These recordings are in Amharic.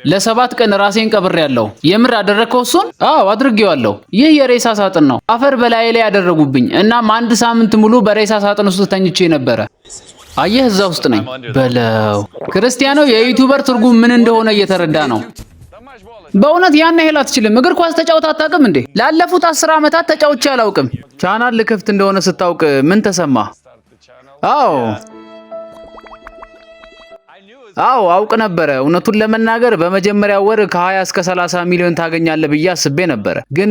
ለ7 ቀን ራሴን ቀብሬያለሁ። የምር አደረከው እሱን? አዎ አድርጌዋለሁ። ይህ የሬሳ ሳጥን ነው። አፈር በላይ ላይ ያደረጉብኝ። እናም 1 ሳምንት ሙሉ በሬሳ ሳጥን ውስጥ ተኝቼ ነበረ። አየህ እዛ ውስጥ ነኝ በለው። ክርስቲያኖ የዩቲዩበር ትርጉም ምን እንደሆነ እየተረዳ ነው። በእውነት ያን ያህል አትችልም? እግር ኳስ ተጫውታ አታውቅም እንዴ? ላለፉት 10 ዓመታት ተጫውቼ አላውቅም። ቻናል ልከፍት እንደሆነ ስታውቅ ምን ተሰማ? አዎ አውቅ ነበረ። እውነቱን ለመናገር በመጀመሪያ ወር ከ20 እስከ 30 ሚሊዮን ታገኛለህ ብዬ አስቤ ነበረ። ግን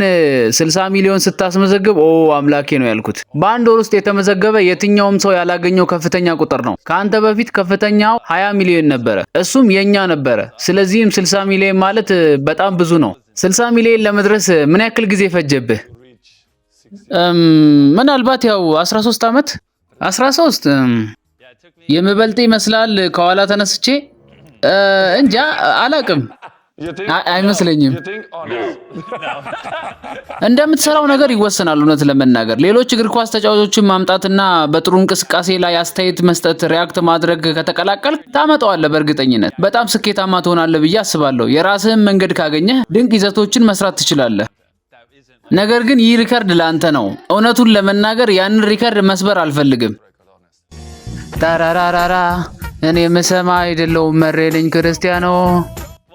60 ሚሊዮን ስታስመዘግብ ኦ አምላኬ ነው ያልኩት። በአንድ ወር ውስጥ የተመዘገበ የትኛውም ሰው ያላገኘው ከፍተኛ ቁጥር ነው። ከአንተ በፊት ከፍተኛው 20 ሚሊዮን ነበረ፣ እሱም የኛ ነበረ። ስለዚህም 60 ሚሊዮን ማለት በጣም ብዙ ነው። 60 ሚሊዮን ለመድረስ ምን ያክል ጊዜ ፈጀብህ? ምናልባት ያው 13 ዓመት 13 የምበልጥ ይመስላል። ከኋላ ተነስቼ እንጃ አላቅም፣ አይመስለኝም። እንደምትሰራው ነገር ይወሰናል። እውነት ለመናገር ሌሎች እግር ኳስ ተጫዋቾችን ማምጣትና በጥሩ እንቅስቃሴ ላይ አስተያየት መስጠት፣ ሪያክት ማድረግ ከተቀላቀል ታመጣዋለህ። በእርግጠኝነት በጣም ስኬታማ ትሆናለህ ብዬ አስባለሁ። የራስህን መንገድ ካገኘህ ድንቅ ይዘቶችን መስራት ትችላለህ። ነገር ግን ይህ ሪከርድ ላንተ ነው። እውነቱን ለመናገር ያንን ሪከርድ መስበር አልፈልግም። ታራራራራ እኔ መሰማ አይደለሁም መሬ ነኝ ክርስቲያኖ።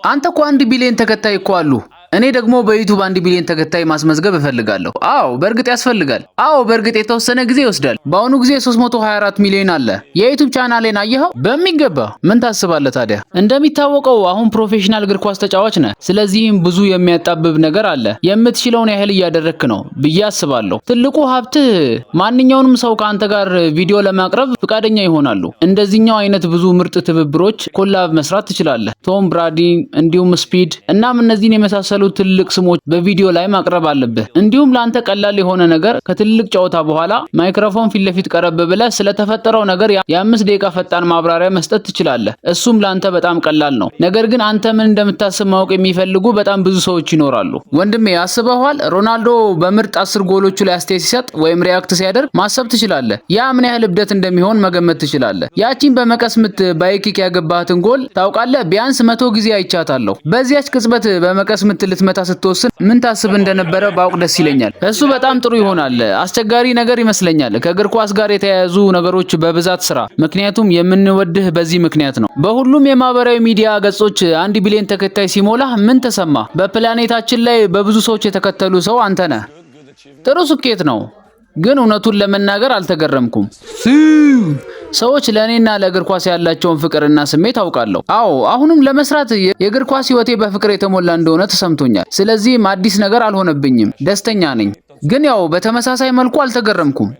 አንተ እኮ 1 ቢሊዮን ተከታይ እኮ አሉ። እኔ ደግሞ በዩቲዩብ 1 ቢሊዮን ተከታይ ማስመዝገብ እፈልጋለሁ። አዎ በእርግጥ ያስፈልጋል። አዎ በእርግጥ የተወሰነ ጊዜ ይወስዳል። በአሁኑ ጊዜ 324 ሚሊዮን አለ። የዩቲዩብ ቻናሌን አየኸው? በሚገባ። ምን ታስባለህ ታዲያ? እንደሚታወቀው አሁን ፕሮፌሽናል እግር ኳስ ተጫዋች ነህ። ስለዚህም ብዙ የሚያጣብብ ነገር አለ። የምትችለውን ያህል እያደረክ ነው ብዬ አስባለሁ። ትልቁ ሀብትህ ማንኛውንም ሰው ከአንተ ጋር ቪዲዮ ለማቅረብ ፍቃደኛ ይሆናሉ። እንደዚህኛው አይነት ብዙ ምርጥ ትብብሮች ኮላብ መስራት ትችላለህ። ቶም ብራዲ እንዲሁም ስፒድ እናም እነዚህን የመሳሰሉ ትልቅ ስሞች በቪዲዮ ላይ ማቅረብ አለብህ። እንዲሁም ላንተ ቀላል የሆነ ነገር ከትልቅ ጨዋታ በኋላ ማይክሮፎን ፊት ለፊት ቀረብ ብለህ ስለተፈጠረው ነገር የ5 ደቂቃ ፈጣን ማብራሪያ መስጠት ትችላለህ። እሱም ላንተ በጣም ቀላል ነው። ነገር ግን አንተ ምን እንደምታስብ ማወቅ የሚፈልጉ በጣም ብዙ ሰዎች ይኖራሉ። ወንድሜ አስበዋል? ሮናልዶ በምርጥ 10 ጎሎቹ ላይ አስተያየት ሲሰጥ ወይም ሪያክት ሲያደርግ ማሰብ ትችላለህ። ያ ምን ያህል እብደት እንደሚሆን መገመት ትችላለህ። ያቺን በመቀስ ምት ባይኪክ ያገባህትን ጎል ታውቃለህ? ቢያንስ 100 ጊዜ አይቻታለሁ። በዚያች ቅጽበት በመቀስ ምት ልትመታ ስትወስን ምን ታስብ እንደነበረ ባውቅ ደስ ይለኛል። እሱ በጣም ጥሩ ይሆናል። አስቸጋሪ ነገር ይመስለኛል ከእግር ኳስ ጋር የተያያዙ ነገሮች በብዛት ስራ። ምክንያቱም የምንወድህ በዚህ ምክንያት ነው። በሁሉም የማህበራዊ ሚዲያ ገጾች 1 ቢሊዮን ተከታይ ሲሞላ ምን ተሰማ? በፕላኔታችን ላይ በብዙ ሰዎች የተከተሉ ሰው አንተ ነህ። ጥሩ ስኬት ነው። ግን እውነቱን ለመናገር አልተገረምኩም። ሰዎች ለእኔና ለእግር ኳስ ያላቸውን ፍቅርና ስሜት አውቃለሁ። አዎ አሁንም ለመስራት የእግር ኳስ ህይወቴ በፍቅር የተሞላ እንደሆነ ተሰምቶኛል። ስለዚህም አዲስ ነገር አልሆነብኝም። ደስተኛ ነኝ። ግን ያው በተመሳሳይ መልኩ አልተገረምኩም።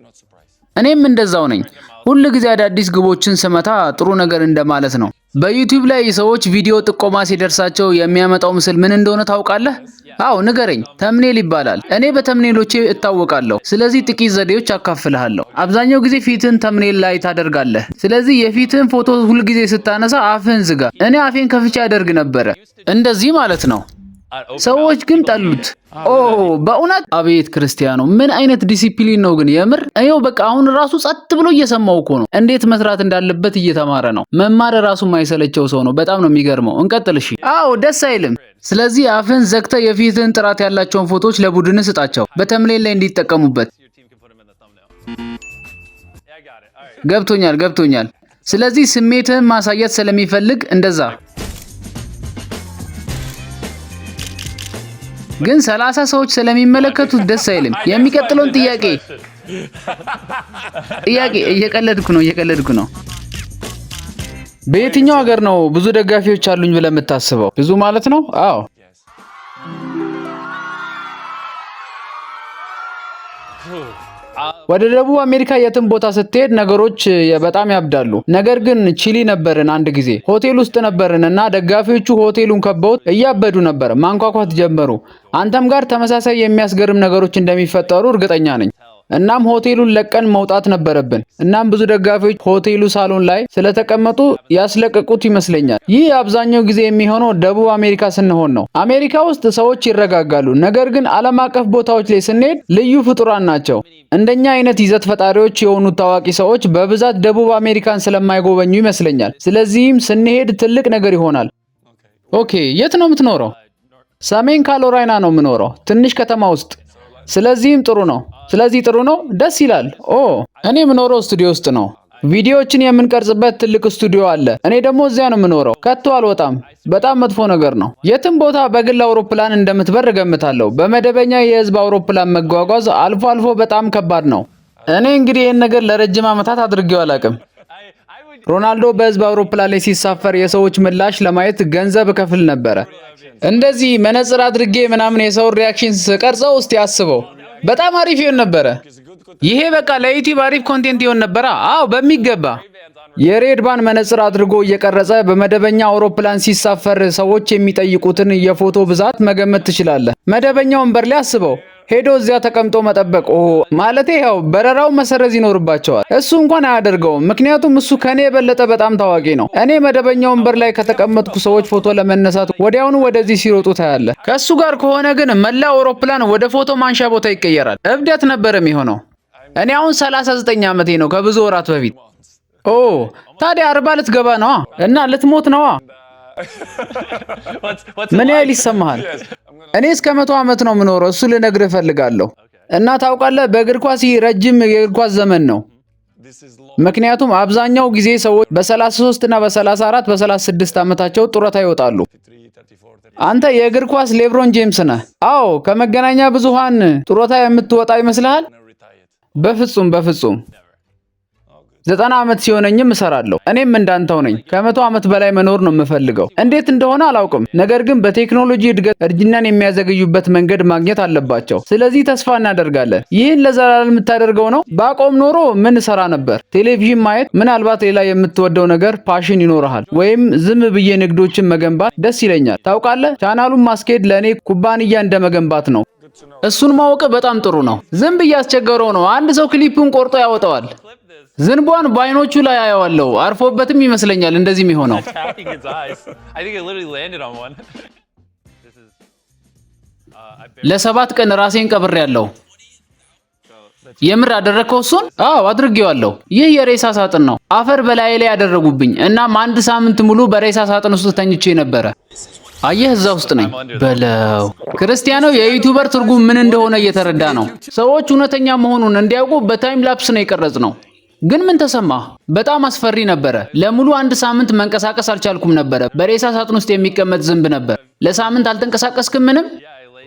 እኔም እንደዛው ነኝ። ሁሉ ጊዜ አዳዲስ ግቦችን ስመታ ጥሩ ነገር እንደማለት ነው። በዩቲዩብ ላይ ሰዎች ቪዲዮ ጥቆማ ሲደርሳቸው የሚያመጣው ምስል ምን እንደሆነ ታውቃለህ? አዎ ንገረኝ። ተምኔል ይባላል። እኔ በተምኔሎቼ እታወቃለሁ። ስለዚህ ጥቂት ዘዴዎች አካፍልሃለሁ። አብዛኛው ጊዜ ፊትህን ተምኔል ላይ ታደርጋለህ። ስለዚህ የፊትህን ፎቶ ሁሉ ጊዜ ስታነሳ አፍህን ዝጋ። እኔ አፌን ከፍቼ አደርግ ነበረ። እንደዚህ ማለት ነው። ሰዎች ግን ጠሉት። ኦ በእውነት አቤት ክርስቲያኖ ምን አይነት ዲሲፕሊን ነው ግን የምር። አይው በቃ አሁን ራሱ ጸጥ ብሎ እየሰማው እኮ ነው። እንዴት መስራት እንዳለበት እየተማረ ነው። መማር ራሱ የማይሰለቸው ሰው ነው። በጣም ነው የሚገርመው። እንቀጥል እሺ። አዎ ደስ አይልም። ስለዚህ አፍን ዘግተህ የፊትህን ጥራት ያላቸውን ፎቶዎች ለቡድን ስጣቸው፣ በተምኔል ላይ እንዲጠቀሙበት። ገብቶኛል። ስለዚህ ስሜትህን ማሳየት ስለሚፈልግ እንደዛ። ግን 30 ሰዎች ስለሚመለከቱት ደስ አይልም። የሚቀጥለውን ጥያቄ እየቀለድኩ ነው። በየትኛው ሀገር ነው ብዙ ደጋፊዎች አሉኝ ብለህ የምታስበው? ብዙ ማለት ነው? አዎ ወደ ደቡብ አሜሪካ የትም ቦታ ስትሄድ ነገሮች በጣም ያብዳሉ። ነገር ግን ቺሊ ነበርን አንድ ጊዜ ሆቴል ውስጥ ነበርንና ደጋፊዎቹ ሆቴሉን ከበውት እያበዱ ነበር። ማንኳኳት ጀመሩ። አንተም ጋር ተመሳሳይ የሚያስገርም ነገሮች እንደሚፈጠሩ እርግጠኛ ነኝ። እናም ሆቴሉን ለቀን መውጣት ነበረብን። እናም ብዙ ደጋፊዎች ሆቴሉ ሳሎን ላይ ስለተቀመጡ ያስለቀቁት ይመስለኛል። ይህ አብዛኛው ጊዜ የሚሆነው ደቡብ አሜሪካ ስንሆን ነው። አሜሪካ ውስጥ ሰዎች ይረጋጋሉ። ነገር ግን ዓለም አቀፍ ቦታዎች ላይ ስንሄድ ልዩ ፍጡራን ናቸው። እንደኛ አይነት ይዘት ፈጣሪዎች የሆኑ ታዋቂ ሰዎች በብዛት ደቡብ አሜሪካን ስለማይጎበኙ ይመስለኛል። ስለዚህም ስንሄድ ትልቅ ነገር ይሆናል። ኦኬ፣ የት ነው የምትኖረው? ሰሜን ካሮላይና ነው የምኖረው፣ ትንሽ ከተማ ውስጥ። ስለዚህም ጥሩ ነው። ጥሩ ነው፣ ደስ ይላል። ኦ እኔ የምኖረው ስቱዲዮ ውስጥ ነው። ቪዲዮዎችን የምንቀርጽበት ትልቅ ስቱዲዮ አለ። እኔ ደግሞ እዚያ ነው የምኖረው። ከቶ አልወጣም። በጣም መጥፎ ነገር ነው። የትም ቦታ በግል አውሮፕላን እንደምትበር እገምታለሁ። በመደበኛ የህዝብ አውሮፕላን መጓጓዝ አልፎ አልፎ በጣም ከባድ ነው። እኔ እንግዲህ ይህን ነገር ለረጅም ዓመታት አድርጌው አላውቅም። ሮናልዶ በህዝብ አውሮፕላን ላይ ሲሳፈር የሰዎች ምላሽ ለማየት ገንዘብ እከፍል ነበረ። እንደዚህ መነጽር አድርጌ ምናምን የሰው ሪያክሽን ስቀርጸው እስቲ አስበው። በጣም አሪፍ ይሆን ነበረ። ይሄ በቃ ለዩቲዩብ አሪፍ ኮንቴንት ይሆን ነበረ። አዎ በሚገባ። የሬድባን መነጽር አድርጎ እየቀረጸ በመደበኛ አውሮፕላን ሲሳፈር ሰዎች የሚጠይቁትን የፎቶ ብዛት መገመት ትችላለህ። መደበኛ ወንበር ላይ አስበው። ሄዶ እዚያ ተቀምጦ መጠበቅ። ማለቴ ያው በረራው መሰረዝ ይኖርባቸዋል። እሱ እንኳን አያደርገውም፣ ምክንያቱም እሱ ከኔ የበለጠ በጣም ታዋቂ ነው። እኔ መደበኛ ወንበር ላይ ከተቀመጥኩ ሰዎች ፎቶ ለመነሳት ወዲያውኑ ወደዚህ ሲሮጡ ታያለህ። ከእሱ ጋር ከሆነ ግን መላ አውሮፕላን ወደ ፎቶ ማንሻ ቦታ ይቀየራል። እብደት ነበር የሚሆነው። እኔ አሁን 39 ዓመቴ ነው፣ ከብዙ ወራት በፊት። ታዲያ 40 ልትገባ ነዋ እና ልትሞት ነዋ። ምን ያህል ይሰማሃል? እኔ እስከ 100 ዓመት ነው የምኖረው፣ እሱ ልነግርህ እፈልጋለሁ። እና ታውቃለህ በእግር ኳስ ይህ ረጅም የእግር ኳስ ዘመን ነው። ምክንያቱም አብዛኛው ጊዜ ሰዎች በ33 እና በ34 በ36 ዓመታቸው ጡረታ ይወጣሉ። አንተ የእግር ኳስ ሌብሮን ጄምስ ነህ። አዎ ከመገናኛ ብዙሃን ጡረታ የምትወጣ ይመስልሃል? በፍጹም በፍጹም። 90 ዓመት ሲሆነኝም እሰራለሁ። እኔም እንዳንተው ነኝ። ከ100 ዓመት በላይ መኖር ነው የምፈልገው። እንዴት እንደሆነ አላውቅም፣ ነገር ግን በቴክኖሎጂ እድገት እርጅናን የሚያዘገዩበት መንገድ ማግኘት አለባቸው። ስለዚህ ተስፋ እናደርጋለን። ይህን ለዘላለም የምታደርገው ነው? ባቆም ኖሮ ምን እሰራ ነበር? ቴሌቪዥን ማየት። ምናልባት ሌላ የምትወደው ነገር ፓሽን ይኖርሃል፣ ወይም ዝም ብዬ ንግዶችን መገንባት ደስ ይለኛል። ታውቃለህ ቻናሉን ማስኬድ ለእኔ ኩባንያ እንደመገንባት ነው። እሱን ማወቅ በጣም ጥሩ ነው። ዝም ብዬ አስቸገረው ነው። አንድ ሰው ክሊፑን ቆርጦ ያወጣዋል። ዝንቧን በአይኖቹ ላይ አየዋለሁ። አርፎበትም ይመስለኛል እንደዚህ የሚሆነው። ለ7 ቀን ራሴን ቀብሬያለሁ። የምር አደረግከው እሱን? አዎ አድርጌዋለሁ። ይህ የሬሳ ሳጥን ነው። አፈር በላይ ላይ ያደረጉብኝ። እናም 1 ሳምንት ሙሉ በሬሳ ሳጥን ውስጥ ተኝቼ ነበረ። አየህ እዛ ውስጥ ነኝ በለው። ክርስቲያኖ የዩቲዩበር ትርጉም ምን እንደሆነ እየተረዳ ነው። ሰዎች እውነተኛ መሆኑን እንዲያውቁ በታይም ላፕስ ነው የቀረጽ ነው። ግን ምን ተሰማ? በጣም አስፈሪ ነበረ። ለሙሉ 1 ሳምንት መንቀሳቀስ አልቻልኩም ነበረ። በሬሳ ሳጥን ውስጥ የሚቀመጥ ዝንብ ነበር። ለሳምንት አልተንቀሳቀስክም ምንም?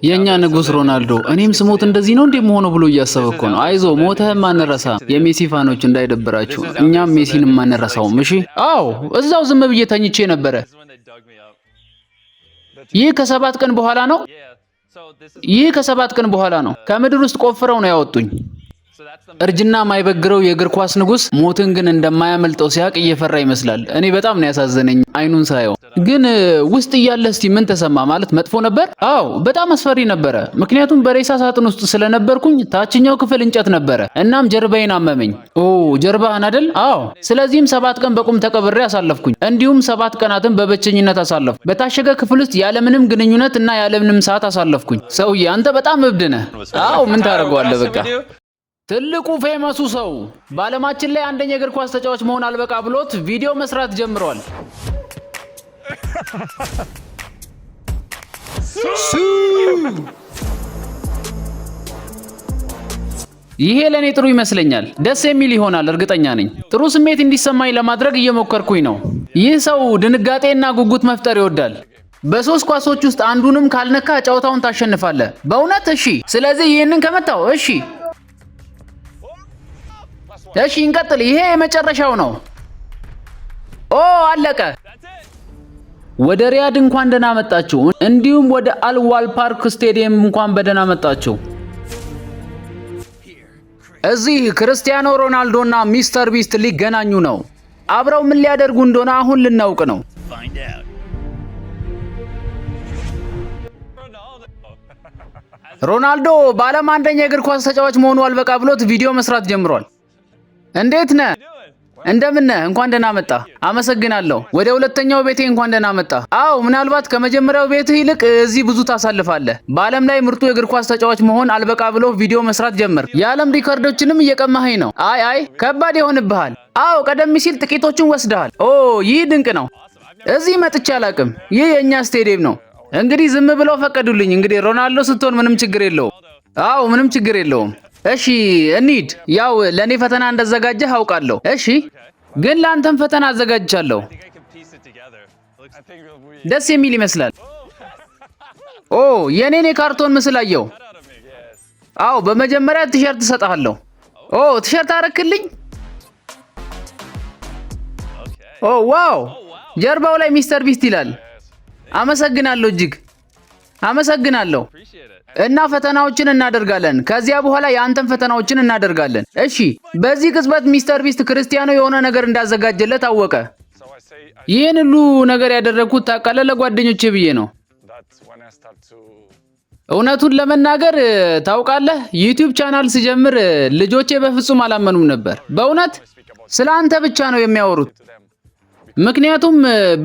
የኛ ንጉስ ሮናልዶ እኔም ስሞት እንደዚህ ነው እንደምሆነው ብሎ እያሰበ እኮ ነው። አይዞ ሞተህም አንረሳ። የሜሲ ፋኖች እንዳይደብራችሁ፣ እኛም ሜሲንም አንረሳውም። እሺ። አዎ እዛው ዝም ብዬ ተኝቼ ነበረ። ይህ ከ7 ቀን በኋላ ነው። ከምድር ውስጥ ቆፍረው ነው ያወጡኝ። እርጅና ማይበግረው የእግር ኳስ ንጉስ ሞትን ግን እንደማያመልጠው ሲያቅ እየፈራ ይመስላል። እኔ በጣም ነው ያሳዘነኝ አይኑን ሳየው። ግን ውስጥ እያለ እስቲ ምን ተሰማ? ማለት መጥፎ ነበር? አዎ በጣም አስፈሪ ነበረ። ምክንያቱም በሬሳ ሳጥን ውስጥ ስለነበርኩኝ ታችኛው ክፍል እንጨት ነበረ። እናም ጀርባዬን አመመኝ። ጀርባህን አይደል? አዎ። ስለዚህም 7 ቀን በቁም ተቀብሬ አሳለፍኩኝ። እንዲሁም 7 ቀናትን በብቸኝነት አሳለፍኩ። በታሸገ ክፍል ውስጥ ያለምንም ግንኙነት እና ያለምንም ሰዓት አሳለፍኩኝ። ሰውዬ አንተ በጣም እብድ ነህ። አዎ ምን ታደርገዋለህ? በቃ ትልቁ ፌመሱ ሰው በዓለማችን ላይ አንደኛ የእግር ኳስ ተጫዋች መሆን አልበቃ ብሎት ቪዲዮ መስራት ጀምሯል። ይሄ ለኔ ጥሩ ይመስለኛል። ደስ የሚል ይሆናል እርግጠኛ ነኝ። ጥሩ ስሜት እንዲሰማኝ ለማድረግ እየሞከርኩኝ ነው። ይህ ሰው ድንጋጤና ጉጉት መፍጠር ይወዳል። በ3 ኳሶች ውስጥ አንዱንም ካልነካ ጨዋታውን ታሸንፋለህ። በእውነት? እሺ። ስለዚህ ይህንን ከመታው እሺ እንቀጥል። ይሄ የመጨረሻው ነው። አለቀ። ወደ ሪያድ እንኳን ደህና መጣችሁ። እንዲሁም ወደ አልዋል ፓርክ ስቴዲየም እንኳን በደህና መጣችሁ። እዚህ ክርስቲያኖ ሮናልዶና ሚስተር ቢስት ሊገናኙ ነው። አብረው ምን ሊያደርጉ እንደሆነ አሁን ልናውቅ ነው። ሮናልዶ በዓለም አንደኛ የእግር ኳስ ተጫዋች መሆኑ አልበቃ ብሎት ቪዲዮ መስራት ጀምሯል። እንዴት ነህ? እንደምን ነህ? እንኳን ደህና መጣ። አመሰግናለሁ። ወደ ሁለተኛው ቤቴ እንኳን ደህና መጣ። አዎ ምናልባት ከመጀመሪያው ቤትህ ይልቅ እዚህ ብዙ ታሳልፋለህ። በዓለም ላይ ምርጡ የእግር ኳስ ተጫዋች መሆን አልበቃ ብሎ ቪዲዮ መስራት ጀመር። የዓለም ሪከርዶችንም እየቀማኸኝ ነው። አይ ከባድ ይሆንብሃል። አዎ ቀደም ሲል ጥቂቶቹን ወስደሃል። ይህ ድንቅ ነው። እዚህ መጥቼ አላቅም። ይህ የኛ ስቴዲየም ነው። እንግዲህ ዝም ብለው ፈቀዱልኝ። እንግዲህ ሮናልዶ ስትሆን ምንም ችግር የለውም። አዎ ምንም ችግር የለውም። እሺ እንሂድ። ያው ለኔ ፈተና እንደዘጋጀህ አውቃለሁ። እሺ ግን ለአንተም ፈተና አዘጋጅቻለሁ። ደስ የሚል ይመስላል። ኦ የኔን የካርቶን ምስል አየው። አዎ በመጀመሪያ ቲሸርት እሰጥሃለሁ። ኦ ቲሸርት አረክልኝ? ኦ ዋው! ጀርባው ላይ ሚስተር ቢስት ይላል። አመሰግናለሁ፣ እጅግ አመሰግናለሁ። እና ፈተናዎችን እናደርጋለን። ከዚያ በኋላ የአንተን ፈተናዎችን እናደርጋለን። እሺ በዚህ ቅጽበት ሚስተር ቢስት ክርስቲያኖ የሆነ ነገር እንዳዘጋጀለት አወቀ። ይህን ሁሉ ነገር ያደረኩት ታውቃለህ ለጓደኞቼ ብዬ ነው። እውነቱን ለመናገር ታውቃለህ ዩቲዩብ ቻናል ሲጀምር ልጆቼ በፍጹም አላመኑም ነበር። በእውነት ስለ አንተ ብቻ ነው የሚያወሩት። ምክንያቱም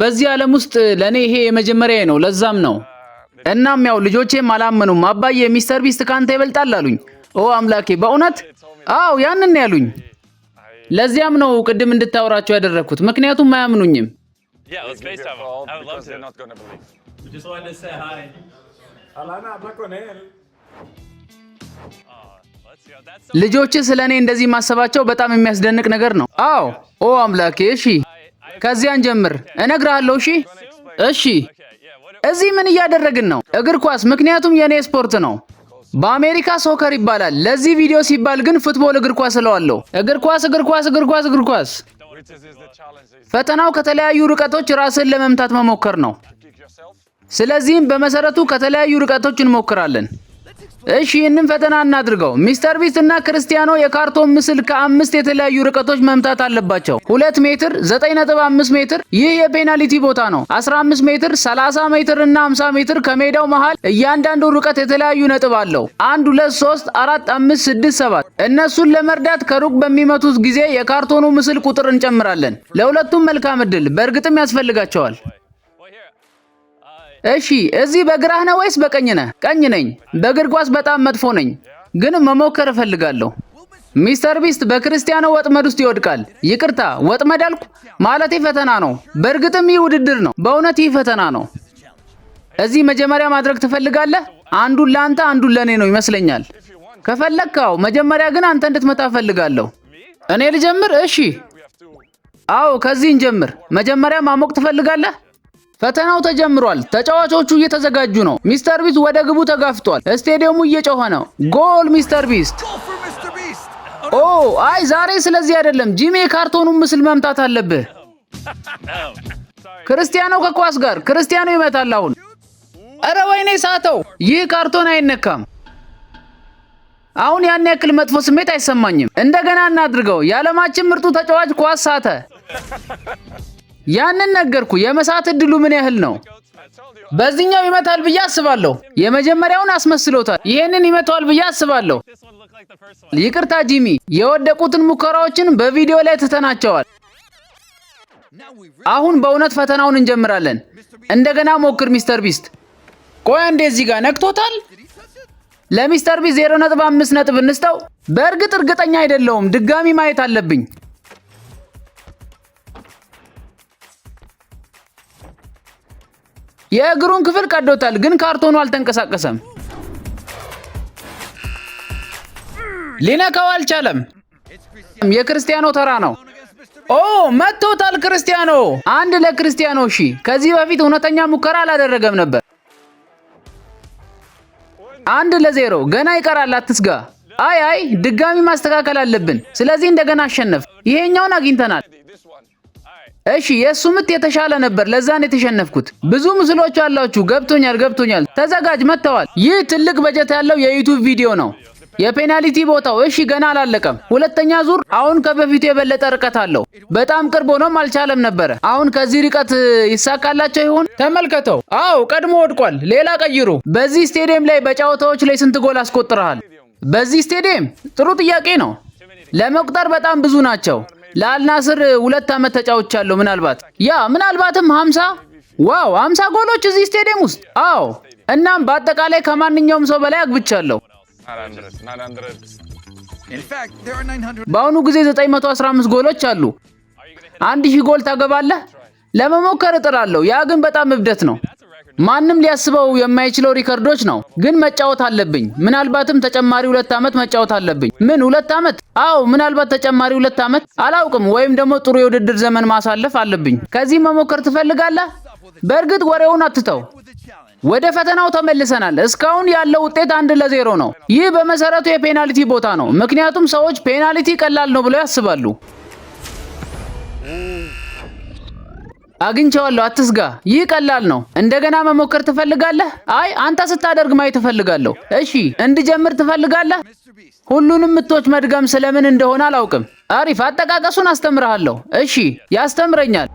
በዚህ ዓለም ውስጥ ለኔ ይሄ የመጀመሪያዬ ነው። ለዛም ነው። እናም ያው ልጆቼም አላመኑም። አባዬ ሚስተር ቢስት ካንተ ይበልጣል አሉኝ። ኦ አምላኬ በእውነት አዎ ያንን ያሉኝ። ለዚያም ነው ቅድም እንድታወራቸው ያደረኩት። ምክንያቱም አያምኑኝም። ልጆች ስለኔ እንደዚህ ማሰባቸው በጣም የሚያስደንቅ ነገር ነው። አዎ ኦ አምላኬ እሺ ከዚያን ጀምር እነግርሃለሁ። እሺ እሺ እዚህ ምን እያደረግን ነው? እግር ኳስ፣ ምክንያቱም የኔ ስፖርት ነው። በአሜሪካ ሶከር ይባላል። ለዚህ ቪዲዮ ሲባል ግን ፉትቦል እግር ኳስ እለዋለሁ። እግር ኳስ እግር ኳስ እግር ኳስ እግር ኳስ። ፈተናው ከተለያዩ ርቀቶች ራስን ለመምታት መሞከር ነው። ስለዚህም በመሰረቱ ከተለያዩ ርቀቶች እንሞክራለን። እሺ ይህንን ፈተና እናድርገው። ሚስተር ቢስት እና ክርስቲያኖ የካርቶን ምስል ከ5 የተለያዩ ርቀቶች መምታት አለባቸው። 2 ሜትር፣ 9.5 ሜትር፣ ይህ የፔናልቲ ቦታ ነው። 15 ሜትር፣ 30 ሜትር እና 50 ሜትር ከሜዳው መሃል እያንዳንዱ ርቀት የተለያዩ ነጥብ አለው። 1 2 3 4 5 6 7። እነሱን ለመርዳት ከሩቅ በሚመቱት ጊዜ የካርቶኑ ምስል ቁጥር እንጨምራለን። ለሁለቱም መልካም እድል። በእርግጥም ያስፈልጋቸዋል። እሺ እዚህ በግራህ ነው ወይስ በቀኝ ነህ? ቀኝ ነኝ። በእግር ኳስ በጣም መጥፎ ነኝ፣ ግን መሞከር እፈልጋለሁ። ሚስተር ቢስት በክርስቲያኖ ወጥመድ ውስጥ ይወድቃል። ይቅርታ ወጥመድ አልኩ፣ ማለቴ ፈተና ነው። በእርግጥም ይህ ውድድር ነው። በእውነት ይህ ፈተና ነው። እዚህ መጀመሪያ ማድረግ ትፈልጋለህ? አንዱን ለአንተ አንዱን ለኔ ነው ይመስለኛል። ከፈለግከው መጀመሪያ ግን አንተ እንድትመታ እፈልጋለሁ። እኔ ልጀምር? እሺ አዎ ከዚህ እንጀምር። መጀመሪያ ማሞቅ ትፈልጋለህ? ፈተናው ተጀምሯል። ተጫዋቾቹ እየተዘጋጁ ነው። ሚስተር ቢስት ወደ ግቡ ተጋፍጧል። ስቴዲየሙ እየጮኸ ነው። ጎል ሚስተር ቢስት! ኦ አይ ዛሬ ስለዚህ አይደለም። ጂሚ የካርቶኑን ምስል መምታት አለብህ። ክርስቲያኖ ከኳስ ጋር ክርስቲያኖ ይመታል አሁን። አረ ወይኔ ሳተው። ይህ ካርቶን አይነካም። አሁን ያን ያክል መጥፎ ስሜት አይሰማኝም። እንደገና እናድርገው። የዓለማችን ምርጡ ተጫዋች ኳስ ሳተ። ያንን ነገርኩ። የመሳት እድሉ ምን ያህል ነው? በዚህኛው ይመታል ብዬ አስባለሁ። የመጀመሪያውን አስመስሎታል። ይሄንን ይመታዋል ብዬ አስባለሁ። ይቅርታ ጂሚ፣ የወደቁትን ሙከራዎችን በቪዲዮ ላይ ትተናቸዋል። አሁን በእውነት ፈተናውን እንጀምራለን። እንደገና ሞክር ሚስተር ቢስት። ቆይ አንዴ እዚህ ጋር ነክቶታል። ለሚስተር ቢስት 0.5 ነጥብ እንስጠው። በእርግጥ እርግጠኛ አይደለሁም። ድጋሚ ማየት አለብኝ። የእግሩን ክፍል ቀዶታል፣ ግን ካርቶኑ አልተንቀሳቀሰም። ሊነካው አልቻለም። የክርስቲያኖ ተራ ነው። ኦ መቶታል ክርስቲያኖ። 1 ለክርስቲያኖ። እሺ ከዚህ በፊት እውነተኛ ሙከራ አላደረገም ነበር። 1 ለ0 ገና ይቀራል። አትስጋ። አይ ድጋሚ ማስተካከል አለብን። ስለዚህ እንደገና አሸነፍ። ይሄኛውን አግኝተናል። እሺ የሱ ምት የተሻለ ነበር። ለዛን የተሸነፍኩት። ብዙ ምስሎች አላችሁ። ገብቶኛል። ተዘጋጅ። መተዋል። ይህ ትልቅ በጀት ያለው የዩቲዩብ ቪዲዮ ነው። የፔናልቲ ቦታው እሺ ገና አላለቀም። ሁለተኛ ዙር አሁን ከበፊቱ የበለጠ ርቀት አለው። በጣም ቅርብ ሆኖም አልቻለም ነበር። አሁን ከዚህ ርቀት ይሳካላቸው ይሆን? ተመልከተው። አዎ ቀድሞ ወድቋል። ሌላ ቀይሩ። በዚህ ስቴዲየም ላይ በጨዋታዎች ላይ ስንት ጎል አስቆጥረሃል? በዚህ ስቴዲየም ጥሩ ጥያቄ ነው። ለመቁጠር በጣም ብዙ ናቸው። ለአልናስር 2 ዓመት ተጫውቻለሁ። ምናልባትም 50። ዋው 50 ጎሎች እዚህ ስቴዲየም ውስጥ። አዎ እናም በአጠቃላይ ከማንኛውም ሰው በላይ አግብቻለሁ። በአሁኑ ጊዜ 915 ጎሎች አሉ። 1000 ጎል ታገባለህ? ለመሞከር እጥራለሁ። ያ ግን በጣም እብደት ነው። ማንም ሊያስበው የማይችለው ሪከርዶች ነው። ግን መጫወት አለብኝ። ምናልባትም ተጨማሪ 2 ዓመት መጫወት አለብኝ። ምን 2 ዓመት? አዎ ምናልባት ተጨማሪ 2 ዓመት አላውቅም። ወይም ደግሞ ጥሩ የውድድር ዘመን ማሳለፍ አለብኝ። ከዚህ መሞከር ትፈልጋለህ? በእርግጥ ወሬውን አትተው። ወደ ፈተናው ተመልሰናል። እስካሁን ያለው ውጤት 1-0 ነው። ይህ በመሰረቱ የፔናልቲ ቦታ ነው። ምክንያቱም ሰዎች ፔናልቲ ቀላል ነው ብለው ያስባሉ። አግኝቼዋለሁ፣ አትስጋ። ይህ ቀላል ነው። እንደገና መሞከር ትፈልጋለህ? አይ አንተ ስታደርግ ማየት እፈልጋለሁ። እሺ እንድጀምር ትፈልጋለህ? ሁሉንም ምቶች መድገም ስለምን እንደሆነ አላውቅም። አሪፍ፣ አጠቃቀሱን አስተምርሃለሁ። እሺ ያስተምረኛል።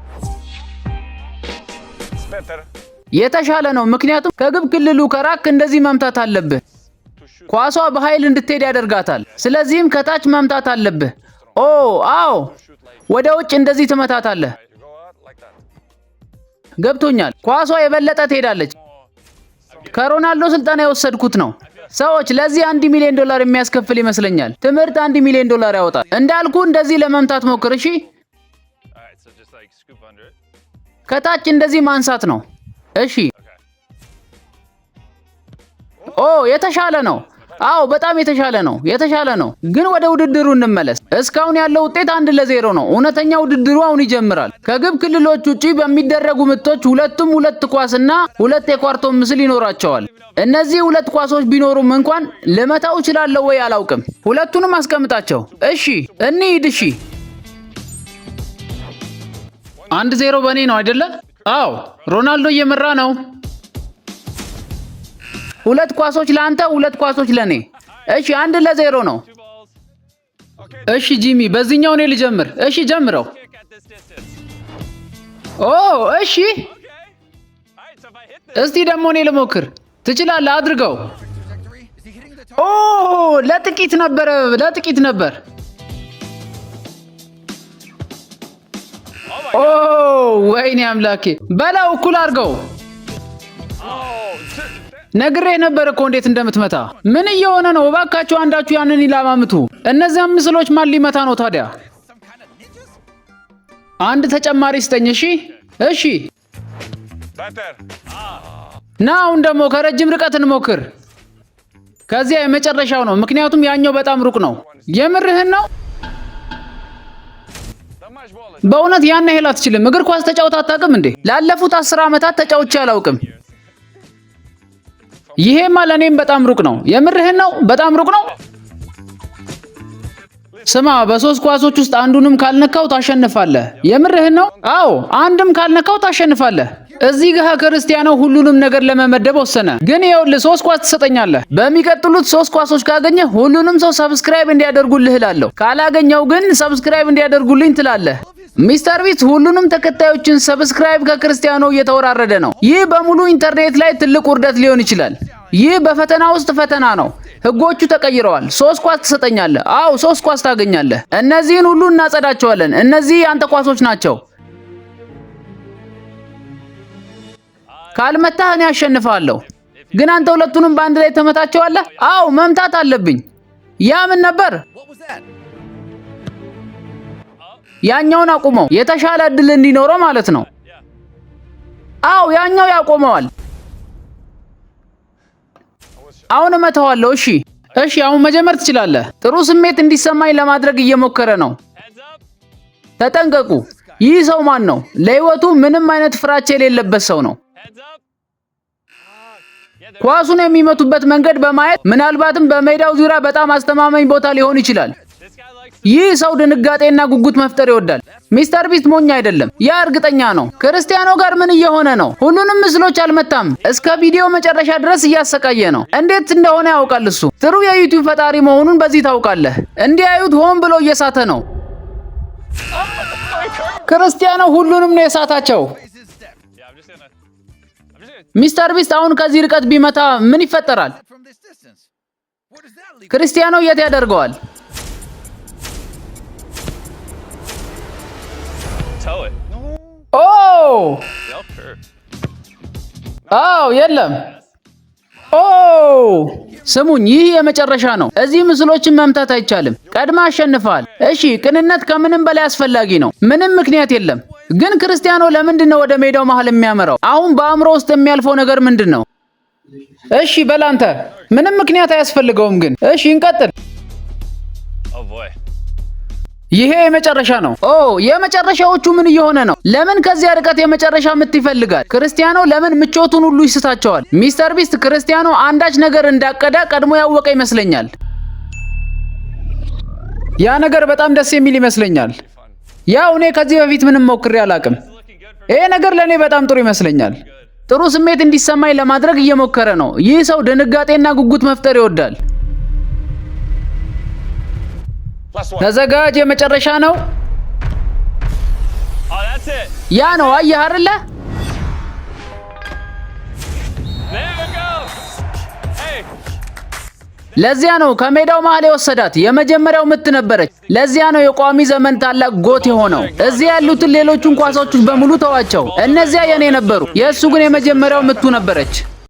የተሻለ ነው፣ ምክንያቱም ከግብ ክልሉ ከራክ እንደዚህ መምታት አለብህ። ኳሷ በኃይል እንድትሄድ ያደርጋታል። ስለዚህም ከታች መምታት አለብህ። ኦ አዎ፣ ወደ ውጭ እንደዚህ ትመታታለህ። ገብቶኛል። ኳሷ የበለጠ ትሄዳለች። ከሮናልዶ ስልጠና የወሰድኩት ነው። ሰዎች ለዚህ $1 ሚሊዮን የሚያስከፍል ይመስለኛል። ትምህርት $1 ሚሊዮን ያወጣል። እንዳልኩ እንደዚህ ለመምታት ሞክር። እሺ ከታች እንደዚህ ማንሳት ነው። እሺ ኦ የተሻለ ነው። አዎ በጣም የተሻለ ነው። የተሻለ ነው። ግን ወደ ውድድሩ እንመለስ። እስካሁን ያለው ውጤት 1-0 ነው። እውነተኛ ውድድሩ አሁን ይጀምራል። ከግብ ክልሎች ውጪ በሚደረጉ ምቶች ሁለቱም 2 ኳስና 2 የኳርቶን ምስል ይኖራቸዋል። እነዚህ 2 ኳሶች ቢኖሩም እንኳን ልመታው እችላለሁ ወይ አላውቅም። ሁለቱንም አስቀምጣቸው። እሺ እንሂድ። እሺ 1-0 በኔ ነው አይደለ? አዎ ሮናልዶ እየመራ ነው። 2 ኳሶች ለአንተ፣ 2 ኳሶች ለኔ። እሺ 1-0 ነው። እሺ ጂሚ በዚህኛው እኔ ልጀምር። እሺ ጀምረው። ኦ እሺ እስቲ ደግሞ እኔ ልሞክር። ትችላለህ፣ አድርገው። ኦ ለጥቂት ነበር። ኦ ወይኔ አምላኬ! በላው እኩል አድርገው። ነግሬህ ነበር እኮ እንዴት እንደምትመታ። ምን እየሆነ ነው? እባካችሁ አንዳችሁ ያንን ይላማምቱ። እነዚያም ምስሎች ማን ሊመታ ነው ታዲያ? አንድ ተጨማሪ ስጠኝ። እሺ ና አሁን ደግሞ ከረጅም ርቀት እንሞክር። ከዚያ የመጨረሻው ነው፣ ምክንያቱም ያኛው በጣም ሩቅ ነው። የምርህን ነው? በእውነት ያን ያህል አትችልም? እግር ኳስ ተጫውተህ አታውቅም እንዴ? ላለፉት 10 ዓመታት ተጫውቼ አላውቅም። ይሄማ ለኔም በጣም ሩቅ ነው። የምርህን ነው? በጣም ሩቅ ነው። ስማ፣ በ3 ኳሶች ውስጥ አንዱንም ካልነካው ታሸንፋለህ። የምርህን ነው? አዎ፣ አንድም ካልነካው ታሸንፋለህ። እዚህ ጋር ክርስቲያኖ ሁሉንም ነገር ለመመደብ ወሰነ። ግን ይኸውልህ 3 ኳስ ትሰጠኛለህ። በሚቀጥሉት 3 ኳሶች ካገኘ ሁሉንም ሰው ሰብስክራይብ እንዲያደርጉልህ እላለሁ። ካላገኘው ግን ሰብስክራይብ እንዲያደርጉልኝ ትላለህ። ሚስተር ቢስት ሁሉንም ተከታዮችን ሰብስክራይብ ከክርስቲያኖ እየተወራረደ ነው። ይህ በሙሉ ኢንተርኔት ላይ ትልቅ ውርደት ሊሆን ይችላል። ይህ በፈተና ውስጥ ፈተና ነው። ህጎቹ ተቀይረዋል። 3 ኳስ ትሰጠኛለህ። አዎ 3 ኳስ ታገኛለህ። እነዚህን ሁሉ እናጸዳቸዋለን። እነዚህ አንተ ኳሶች ናቸው። ካልመታህ እኔ አሸንፋለሁ። ግን አንተ ሁለቱንም በአንድ ላይ ተመታቸዋለህ። አዎ መምታት አለብኝ። ያ ምን ነበር? ያኛውን አቁመው፣ የተሻለ እድል እንዲኖረው ማለት ነው። አዎ ያኛው ያቆመዋል። አሁን እመታዋለሁ። እሺ አሁን መጀመር ትችላለህ። ጥሩ ስሜት እንዲሰማኝ ለማድረግ እየሞከረ ነው። ተጠንቀቁ። ይህ ሰው ማን ነው? ለህይወቱ ምንም አይነት ፍራቻ የሌለበት ሰው ነው። ኳሱን የሚመቱበት መንገድ በማየት ምናልባትም በሜዳው ዙሪያ በጣም አስተማማኝ ቦታ ሊሆን ይችላል። ይህ ሰው ድንጋጤና ጉጉት መፍጠር ይወዳል። ሚስተር ቢስት ሞኝ አይደለም፣ ያ እርግጠኛ ነው። ክርስቲያኖ ጋር ምን እየሆነ ነው? ሁሉንም ምስሎች አልመታም። እስከ ቪዲዮ መጨረሻ ድረስ እያሰቃየ ነው። እንዴት እንደሆነ ያውቃል። እሱ ጥሩ የዩቲዩብ ፈጣሪ መሆኑን በዚህ ታውቃለህ። እንዲያዩት ሆን ብሎ እየሳተ ነው። ክርስቲያኖ ሁሉንም ነው የሳታቸው። ሚስተር ቢስት አሁን ከዚህ ርቀት ቢመታ ምን ይፈጠራል? ክርስቲያኖ የት ያደርገዋል? ኦ አው የለም። ኦ ስሙኝ፣ ይህ የመጨረሻ ነው። እዚህ ምስሎችን መምታት አይቻልም። ቀድማ አሸንፈሃል። እሺ፣ ቅንነት ከምንም በላይ አስፈላጊ ነው። ምንም ምክንያት የለም። ግን ክርስቲያኖ ለምንድን ነው ወደ ሜዳው መሃል የሚያመራው? አሁን በአእምሮ ውስጥ የሚያልፈው ነገር ምንድን ነው? እሺ በላንተ ምንም ምክንያት አያስፈልገውም። ግን እሺ እንቀጥል። ይሄ የመጨረሻ ነው። ኦ የመጨረሻዎቹ ምን እየሆነ ነው? ለምን ከዚያ ርቀት የመጨረሻ ምት ይፈልጋል? ክርስቲያኖ ለምን ምቾቱን ሁሉ ይስታቸዋል? ሚስተር ቢስት ክርስቲያኖ አንዳች ነገር እንዳቀደ ቀድሞ ያወቀ ይመስለኛል። ያ ነገር በጣም ደስ የሚል ይመስለኛል። ያው እኔ ከዚህ በፊት ምንም ሞክሬ አላቅም። ይሄ ነገር ለኔ በጣም ጥሩ ይመስለኛል። ጥሩ ስሜት እንዲሰማኝ ለማድረግ እየሞከረ ነው። ይህ ሰው ድንጋጤና ጉጉት መፍጠር ይወዳል። ተዘጋጅ፣ የመጨረሻ ነው። ያ ነው፣ አየህ አይደለ? ለዚያ ነው ከሜዳው መሃል የወሰዳት። የመጀመሪያው ምት ነበረች። ለዚያ ነው የቋሚ ዘመን ታላቅ ጎት የሆነው። እዚህ ያሉትን ሌሎቹን ኳሶች በሙሉ ተዋቸው፣ እነዚያ የኔ ነበሩ። የእሱ ግን የመጀመሪያው ምቱ ነበረች።